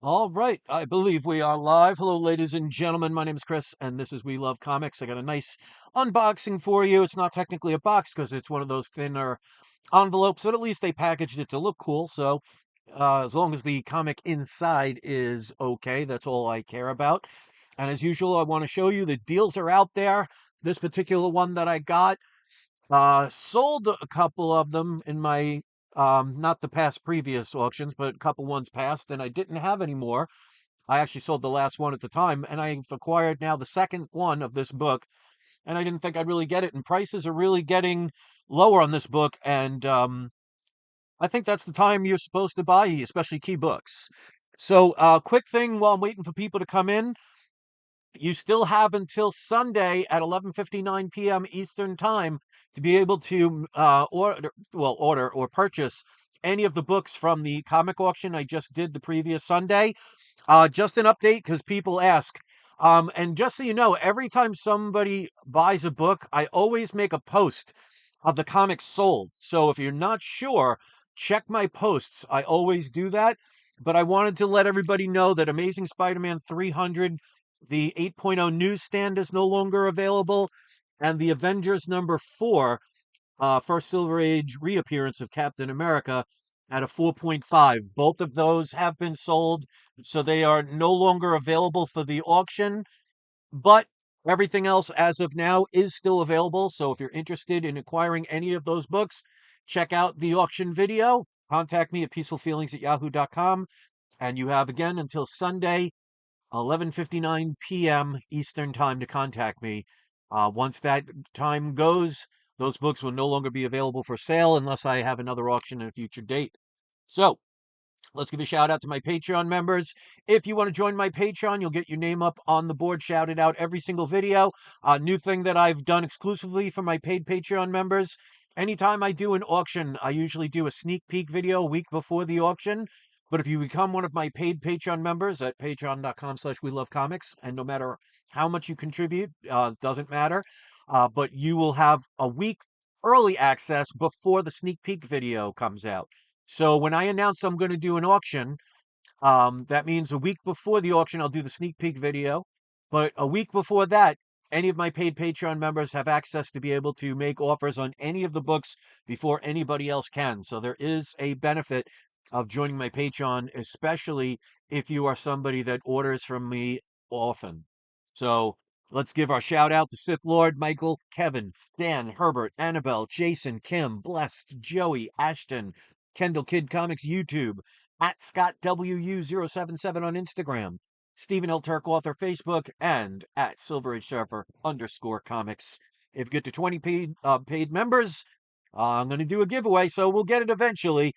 All right, I believe we are live. Hello, ladies and gentlemen. My name is Chris, and this is We Love Comics. I got a nice unboxing for you. It's not technically a box because it's one of those thinner envelopes, but at least they packaged it to look cool. So, as long as the comic inside is okay, that's all I care about. And as usual, I want to show you the deals are out there. This particular one that I got, sold a couple of them in my not the past previous auctions, but a couple ones past, and I didn't have any more. I actually sold the last one at the time, and I've acquired now the second one of this book, and I didn't think I'd really get it. And prices are really getting lower on this book, and I think that's the time you're supposed to buy, especially key books. So, quick thing while I'm waiting for people to come in. You still have until Sunday at 11:59 p.m. Eastern Time to be able to order or purchase any of the books from the comic auction I just did the previous Sunday. Just an update because people ask. And just so you know, every time somebody buys a book, I always make a post of the comics sold. So if you're not sure, check my posts. I always do that. But I wanted to let everybody know that Amazing Spider-Man 300, the 8.0 newsstand is no longer available, and the Avengers number 4, first Silver Age reappearance of Captain America at a 4.5. Both of those have been sold, so they are no longer available for the auction, but everything else as of now is still available. So if you're interested in acquiring any of those books, check out the auction video. Contact me at peacefulfeelings@yahoo.com. And you have again until Sunday, 11:59 p.m. Eastern Time to contact me. Once that time goes, those books will no longer be available for sale unless I have another auction at a future date. So, let's give a shout out to my Patreon members. If you want to join my Patreon, you'll get your name up on the board, shouted out every single video. New thing that I've done exclusively for my paid Patreon members. Anytime I do an auction, I usually do a sneak peek video a week before the auction. But if you become one of my paid Patreon members at patreon.com/we-love-comics, and no matter how much you contribute, doesn't matter, but you will have a week early access before the sneak peek video comes out. So when I announce I'm going to do an auction, that means a week before the auction, I'll do the sneak peek video. But a week before that, any of my paid Patreon members have access to be able to make offers on any of the books before anybody else can. So there is a benefit of joining my Patreon, especially if you are somebody that orders from me often. So let's give our shout out to Sith Lord, Michael, Kevin, Dan, Herbert, Annabelle, Jason, Kim, Blessed, Joey, Ashton, Kendall Kid Comics YouTube, at Scott WU077 on Instagram, Stephen L. Turk Author Facebook, and at Silver Age Surfer _comics. If you get to 20 paid members, I'm going to do a giveaway, so we'll get it eventually.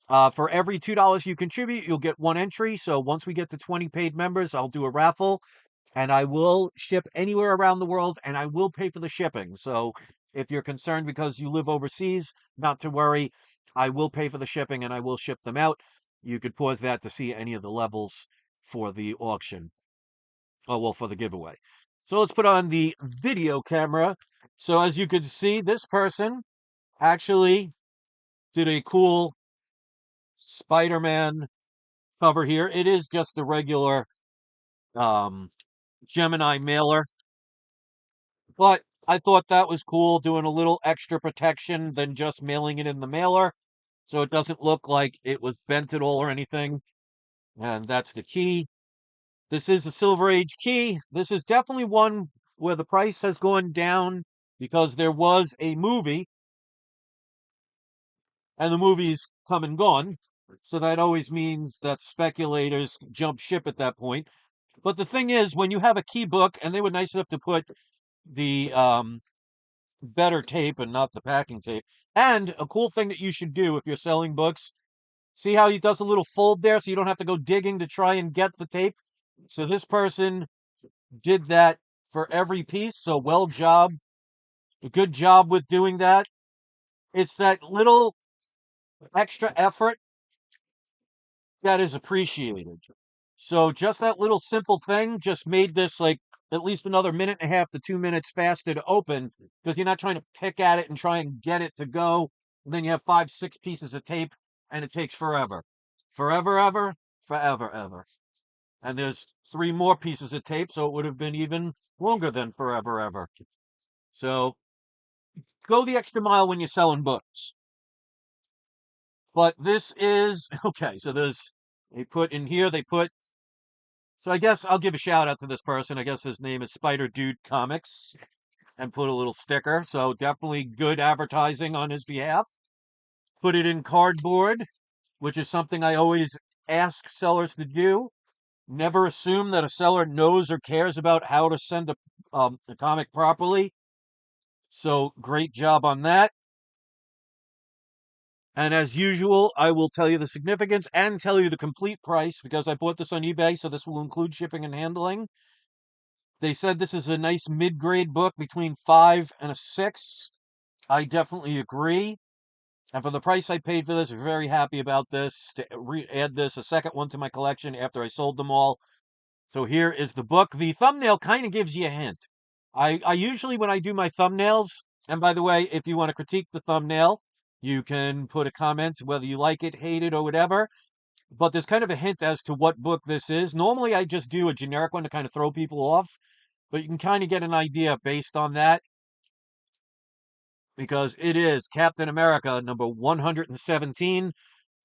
For every $2 you contribute, you'll get one entry. So once we get to 20 paid members, I'll do a raffle, and I will ship anywhere around the world, and I will pay for the shipping. So if you're concerned because you live overseas, not to worry. I will pay for the shipping and I will ship them out. You could pause that to see any of the levels for the auction. Oh, well, for the giveaway. So let's put on the video camera. So as you can see, this person actually did a cool Spider-Man cover here. It is just a regular um, Gemini mailer, but I thought that was cool, doing a little extra protection than just mailing it in the mailer, so it doesn't look like it was bent at all or anything. And that's the key. This is a Silver Age key. This is definitely one where the price has gone down because there was a movie, and the movie's come and gone. So that always means that speculators jump ship at that point. But the thing is, when you have a key book, and they were nice enough to put the better tape and not the packing tape. And a cool thing that you should do if you're selling books, see how he does a little fold there so you don't have to go digging to try and get the tape? So this person did that for every piece. So well job. A good job with doing that. It's that little extra effort that is appreciated. So just that little simple thing just made this like at least another minute and a half to 2 minutes faster to open because you're not trying to pick at it and try and get it to go. And then you have 5, 6 pieces of tape and it takes forever. Forever, ever, forever, ever. And there's three more pieces of tape, so it would have been even longer than Forever Ever. So go the extra mile when you're selling books. But this is okay. So they put in here, they put, so I guess I'll give a shout out to this person. I guess his name is Spider Dude Comics and put a little sticker. So definitely good advertising on his behalf. Put it in cardboard, which is something I always ask sellers to do. Never assume that a seller knows or cares about how to send a comic properly. So great job on that. And as usual, I will tell you the significance and tell you the complete price because I bought this on eBay, so this will include shipping and handling. They said this is a nice mid-grade book between 5 and a 6. I definitely agree. And for the price I paid for this, I'm very happy about this. To add this, a second one to my collection after I sold them all. So here is the book. The thumbnail kind of gives you a hint. I usually, when I do my thumbnails, and by the way, if you want to critique the thumbnail, you can put a comment, whether you like it, hate it, or whatever. But there's kind of a hint as to what book this is. Normally, I just do a generic one to kind of throw people off, but you can kind of get an idea based on that because it is Captain America number 117,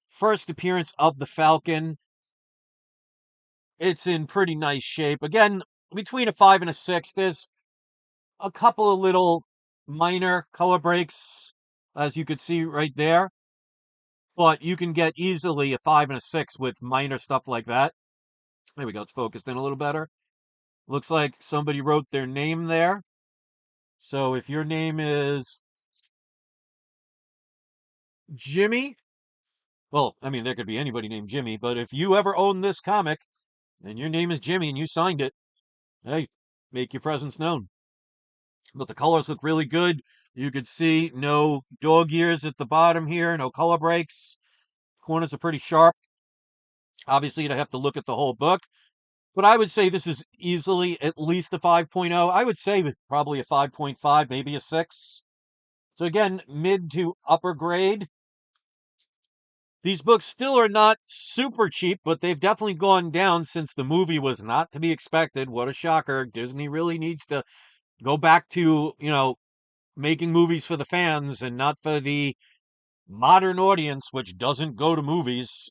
first appearance of the Falcon. It's in pretty nice shape. Again, between a 5 and a 6, there's a couple of little minor color breaks, as you could see right there. But you can get easily a 5 and a 6 with minor stuff like that. There we go. It's focused in a little better. Looks like somebody wrote their name there. So if your name is Jimmy, well, I mean, there could be anybody named Jimmy, but if you ever own this comic and your name is Jimmy and you signed it, hey, make your presence known. But the colors look really good. You could see no dog ears at the bottom here, no color breaks. Corners are pretty sharp. Obviously, you'd have to look at the whole book. But I would say this is easily at least a 5.0. I would say probably a 5.5, maybe a 6. So again, mid to upper grade. These books still are not super cheap, but they've definitely gone down since the movie was not to be expected. What a shocker. Disney really needs to go back to, making movies for the fans and not for the modern audience, which doesn't go to movies.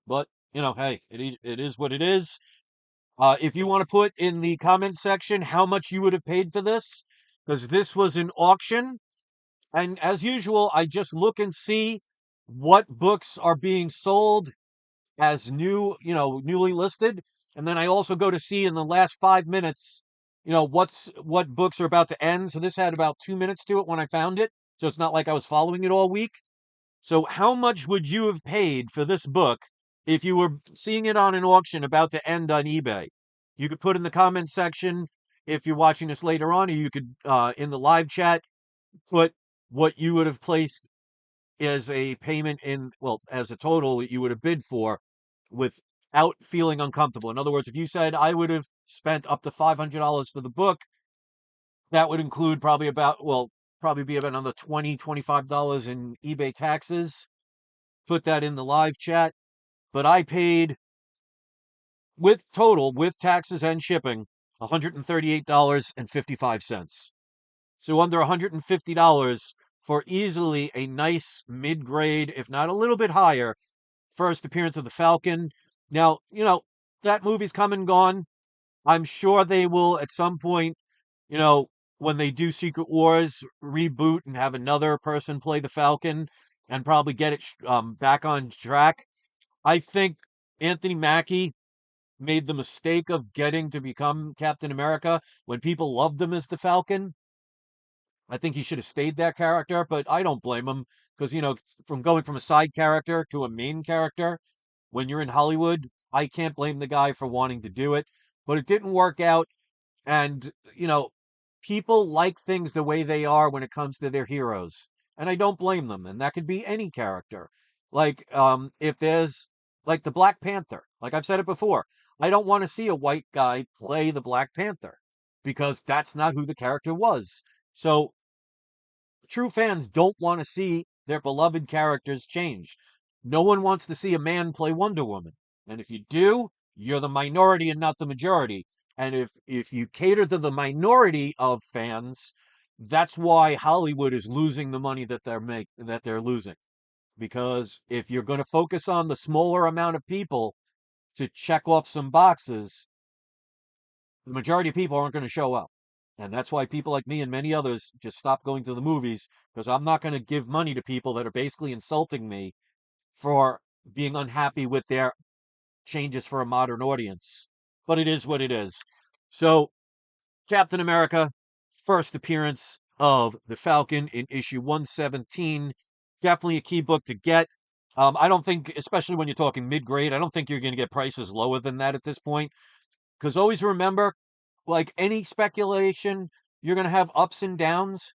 But, hey, it is what it is. If you want to put in the comment section how much you would have paid for this, because this was an auction. And as usual, I just look and see what books are being sold as new, newly listed. And then I also go to see in the last 5 minutes, what books are about to end. So this had about 2 minutes to it when I found it. So it's not like I was following it all week. So how much would you have paid for this book if you were seeing it on an auction about to end on eBay? You could put in the comment section if you're watching this later on, or you could, in the live chat, put what you would have placed as a payment well, as a total that you would have bid for without feeling uncomfortable. In other words, if you said I would have spent up to $500 for the book, that would include probably be about another $25 in eBay taxes. Put that in the live chat. But I paid with taxes and shipping, $138.55. So under $150 for easily a nice mid-grade, if not a little bit higher, first appearance of the Falcon. Now, that movie's come and gone. I'm sure they will at some point, you know, when they do Secret Wars, reboot and have another person play the Falcon and probably get it back on track. I think Anthony Mackie made the mistake of getting to become Captain America when people loved him as the Falcon. I think he should have stayed that character, but I don't blame him because, from going from a side character to a main character when you're in Hollywood, I can't blame the guy for wanting to do it, but it didn't work out. And, people like things the way they are when it comes to their heroes. And I don't blame them. And that could be any character. Like, if there's like the Black Panther, like I've said it before, I don't want to see a white guy play the Black Panther because that's not who the character was. So true fans don't want to see their beloved characters change. No one wants to see a man play Wonder Woman. And if you do, You're the minority and not the majority. And if you cater to the minority of fans, that's why Hollywood is losing the money that they're losing. Because if you're going to focus on the smaller amount of people to check off some boxes, the majority of people aren't going to show up. And that's why people like me and many others just stop going to the movies, because I'm not going to give money to people that are basically insulting me for being unhappy with their changes for a modern audience. But it is what it is. So, Captain America, first appearance of the Falcon in issue 117. Definitely a key book to get. I don't think, especially when you're talking mid grade, I don't think you're going to get prices lower than that at this point. Because always remember, like any speculation, you're going to have ups and downs.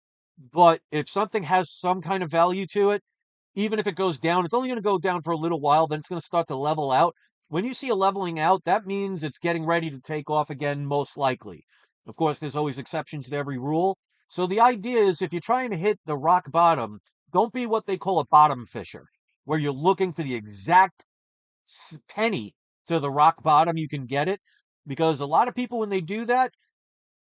But if something has some kind of value to it, even if it goes down, it's only going to go down for a little while, then it's going to start to level out. When you see a leveling out, that means it's getting ready to take off again, most likely. Of course, there's always exceptions to every rule. So the idea is if you're trying to hit the rock bottom, don't be what they call a bottom fisher, where you're looking for the exact penny to the rock bottom you can get it. Because a lot of people, when they do that,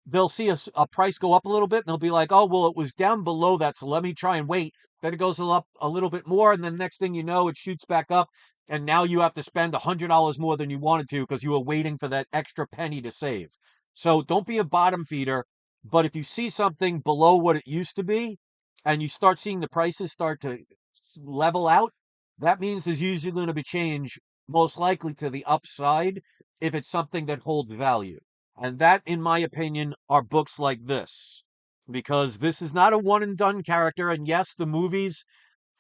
they'll see a price go up a little bit and they'll be like, oh, well, it was down below that, so let me try and wait. Then it goes up a little bit more, and then next thing you know, it shoots back up, and now you have to spend $100 more than you wanted to because you were waiting for that extra penny to save. So don't be a bottom feeder, but if you see something below what it used to be, and you start seeing the prices start to level out, that means there's usually going to be change, most likely to the upside, if it's something that holds value. And that, in my opinion, are books like this. Because this is not a one and done character. And yes, the movies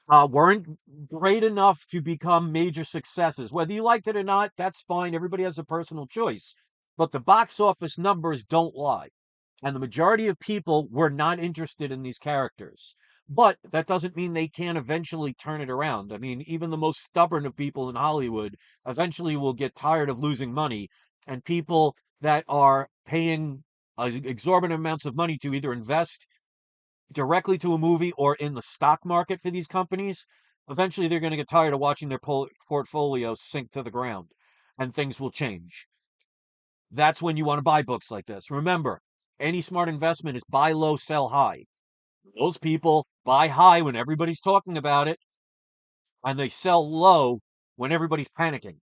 weren't great enough to become major successes. Whether you liked it or not, that's fine. Everybody has a personal choice. But the box office numbers don't lie. And the majority of people were not interested in these characters. But that doesn't mean they can't eventually turn it around. I mean, even the most stubborn of people in Hollywood eventually will get tired of losing money. And people that are paying exorbitant amounts of money to either invest directly to a movie or in the stock market for these companies, eventually they're going to get tired of watching their portfolio sink to the ground and things will change. That's when you want to buy books like this. Remember, any smart investment is buy low, sell high. Those people buy high when everybody's talking about it, and they sell low when everybody's panicking.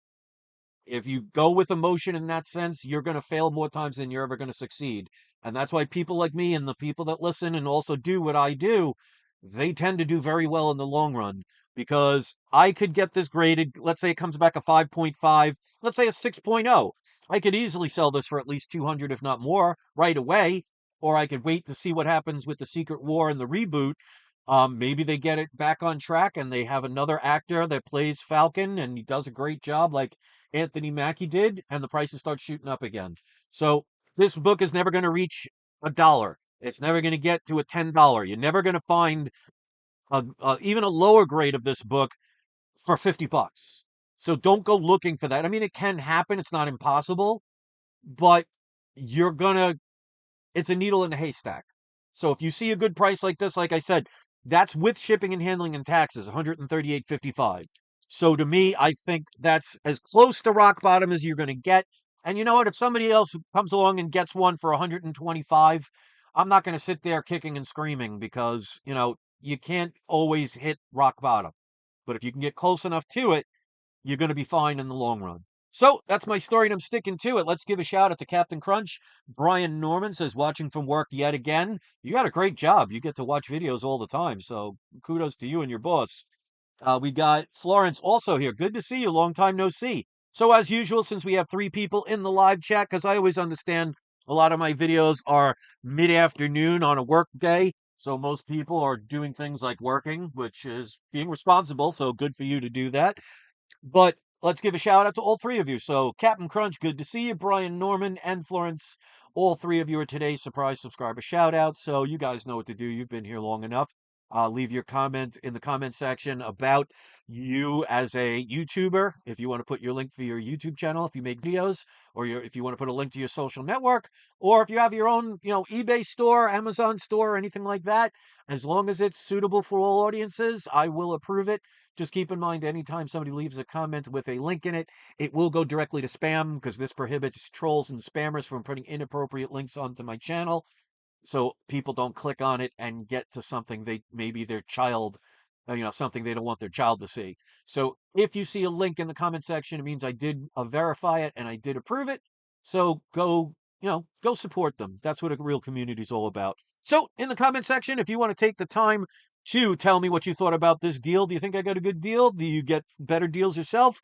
If you go with emotion in that sense, you're going to fail more times than you're ever going to succeed. And that's why people like me and the people that listen and also do what I do, they tend to do very well in the long run because I could get this graded. Let's say it comes back a 5.5, let's say a 6.0. I could easily sell this for at least 200, if not more, right away. Or I could wait to see what happens with the Secret War and the reboot. Maybe they get it back on track and they have another actor that plays Falcon and he does a great job like Anthony Mackie did, and the prices start shooting up again. So this book is never going to reach $1. It's never going to get to a $10. You're never going to find even a lower grade of this book for $50. So don't go looking for that. I mean, it can happen. It's not impossible, but you're gonna it's a needle in a haystack. So if you see a good price like this, like I said, that's with shipping and handling and taxes, 138.55. So to me, I think that's as close to rock bottom as you're going to get. And you know what? If somebody else comes along and gets one for 125, I'm not going to sit there kicking and screaming because, you can't always hit rock bottom. But if you can get close enough to it, you're going to be fine in the long run. So that's my story, and I'm sticking to it. Let's give a shout out to Captain Crunch. Brian Norman says, watching from work yet again. You got a great job. You get to watch videos all the time. So kudos to you and your boss. We got Florence also here. Good to see you. Long time no see. So as usual, since we have three people in the live chat, because I always understand a lot of my videos are mid-afternoon on a work day. So most people are doing things like working, which is being responsible. So good for you to do that. But let's give a shout out to all three of you. So, Captain Crunch, good to see you. Brian Norman and Florence, all three of you are today's surprise subscriber shout outs. So, you guys know what to do. You've been here long enough. Leave your comment in the comment section about you as a YouTuber. If you want to put your link for your YouTube channel, if you make videos, or if you want to put a link to your social network, or if you have your own, eBay store, Amazon store, or anything like that, as long as it's suitable for all audiences, I will approve it. Just keep in mind, anytime somebody leaves a comment with a link in it, it will go directly to spam because this prohibits trolls and spammers from putting inappropriate links onto my channel so people don't click on it and get to something they maybe their child something they don't want their child to see. So if you see a link in the comment section, it means I did verify it and I did approve it. So go support them. That's what a real community is all about. So in the comment section, if you want to take the time to tell me what you thought about this deal, do you think I got a good deal? Do you get better deals yourself?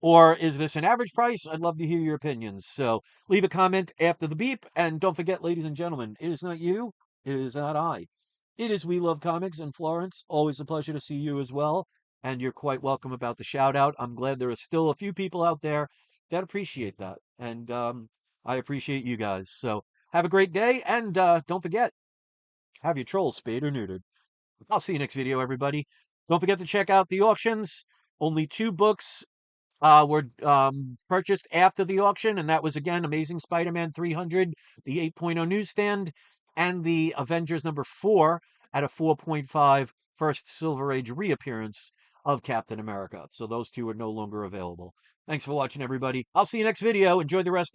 Or is this an average price? I'd love to hear your opinions. So leave a comment after the beep. And don't forget, ladies and gentlemen, it is not you, it is not I. It is We Love Comics in Florence. Always a pleasure to see you as well. And you're quite welcome about the shout out. I'm glad there are still a few people out there that appreciate that. And I appreciate you guys. So have a great day. And don't forget, have your trolls spayed or neutered. I'll see you next video, everybody. Don't forget to check out the auctions. Only 2 books were purchased after the auction, and that was again Amazing Spider-Man 300, the 8.0 newsstand, and the Avengers #4 at a 4.5 first Silver Age reappearance of Captain America. So those 2 are no longer available. Thanks for watching, everybody. I'll see you next video. Enjoy the rest of your